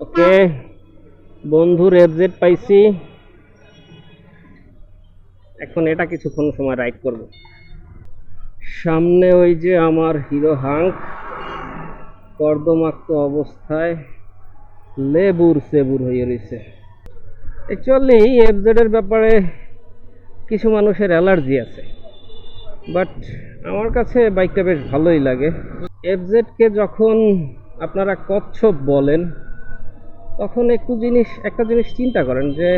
ওকে বন্ধুর এফজেড পাইছি। এখন এটা কিছুক্ষণ সময় রাইড করব। সামনে ওই যে আমার হিরো হাঙ্ক কর্দমাক্ত অবস্থায় লেবুর সেবুর হয়ে রয়েছে। অ্যাকচুয়ালি এফজেড এর ব্যাপারে কিছু মানুষের অ্যালার্জি আছে, বাট আমার কাছে বাইকটা বেশ ভালোই লাগে। এফজেড কে যখন আপনারা কচ্ছপ বলেন তখন একটা জিনিস চিন্তা করেন যে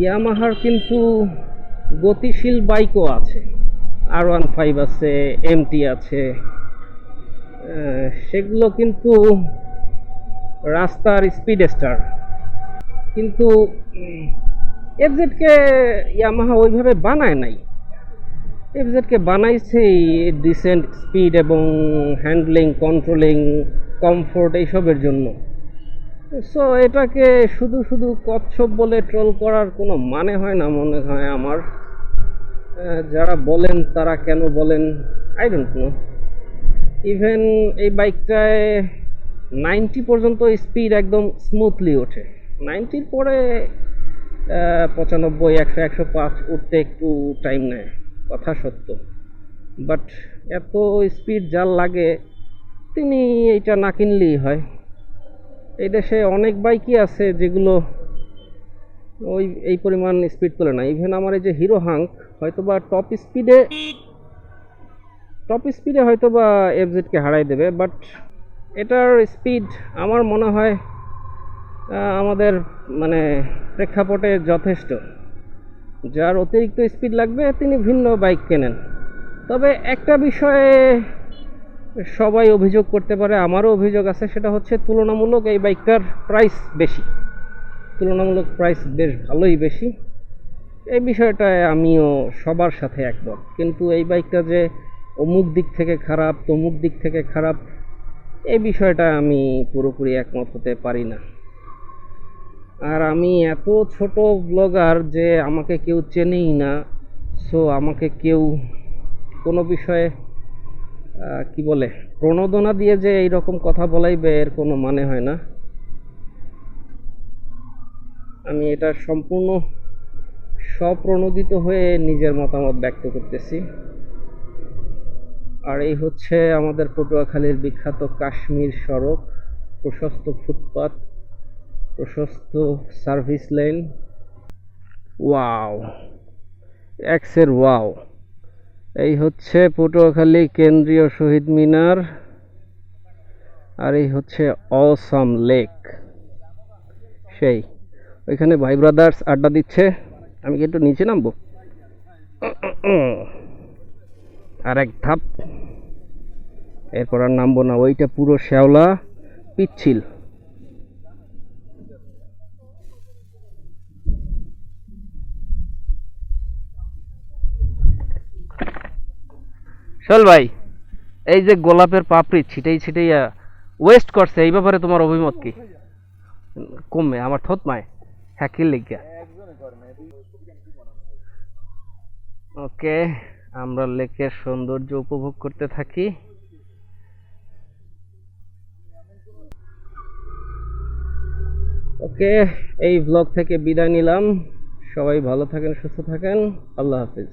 ইয়ামাহার কিন্তু গতিশীল বাইকও আছে, R15 আছে, MT আছে, সেগুলো কিন্তু রাস্তার স্পিডস্টার। কিন্তু এফজেড কে ইয়ামাহা ওইভাবে বানায় নাই। এফজেড কে বানাইছে ডিসেন্ট স্পিড এবং হ্যান্ডলিং, কন্ট্রোলিং, কমফোর্ট এইসবের জন্য। সো এটাকে শুধু শুধু কচ্ছপ বলে ট্রোল করার কোনো মানে হয় না মনে হয় আমার। যারা বলেন তারা কেন বলেন আই ডোন্ট নো। ইভেন এই বাইকটায় 90 পর্যন্ত স্পিড একদম স্মুথলি ওঠে। 90-র পরে 95, 100, 105 উঠতে একটু টাইম নেয়, কথা সত্য। বাট এত স্পিড যার লাগে তিনি এইটা না কিনলেই হয়। এই দেশে অনেক বাইকই আছে যেগুলো এই পরিমাণ স্পিড তোলে না। ইভেন আমার এই যে হিরো হাঙ্ক হয়তোবা টপ স্পিডে হয়তোবা এফজেডকে হারাই দেবে, বাট এটার স্পিড আমার মনে হয় আমাদের মানে প্রেক্ষাপটে যথেষ্ট। যার অতিরিক্ত স্পিড লাগবে তিনি ভিন্ন বাইক কেনেন। তবে একটা বিষয়ে সবাই অভিযোগ করতে পারে, আমারও অভিযোগ আছে, সেটা হচ্ছে তুলনামূলক এই বাইকটার প্রাইস বেশি। তুলনামূলক প্রাইস বেশ ভালোই বেশি। এই বিষয়টায় আমিও সবার সাথে একমত। কিন্তু এই বাইকটা যে অমুক দিক থেকে খারাপ, তমুক দিক থেকে খারাপ, এই বিষয়টা আমি পুরোপুরি একমত হতে পারি না। আর আমি এত ছোট ব্লগার যে আমাকে কেউ চেনেই না। সো আমাকে কেউ কোনো বিষয়ে কি বলে প্রণোদনা দিয়ে যে এইরকম কথা বলাইবে এর কোনো মানে হয় না। আমি এটা সম্পূর্ণ স্বপ্রণোদিত হয়ে নিজের মতামত ব্যক্ত করতেছি। আর এই হচ্ছে আমাদের পটুয়াখালীর বিখ্যাত কাশ্মীর সড়ক, প্রশস্ত ফুটপাত, প্রশস্ত সার্ভিস লেন। ওয়াও, এক্সের ওয়াও। এই হচ্ছে পটুয়াখালী কেন্দ্রীয় শহীদ মিনার, আর এই হচ্ছে অসাম লেক। সেই ওইখানে ভাই ব্রাদার্স আড্ডা দিচ্ছে। আমি কি একটু নিচে নামবো? আর এক ধাপ, এরপর আর নামবো না। ওইটা পুরো শ্যাওলা পিচ্ছিল। চল ভাই, এই যে গোলাপের পাপড়ি ছিটাই ছিটাইয়া ওয়েস্ট করছে, এই ব্যাপারে তোমার অভিমত কি? কমে আমার থত মায় হ্যাকির লেগা। ওকে, আমরা লেকের সৌন্দর্য উপভোগ করতে থাকি। ওকে, এই ব্লগ থেকে বিদায় নিলাম। সবাই ভালো থাকেন, সুস্থ থাকেন। আল্লাহ হাফিজ।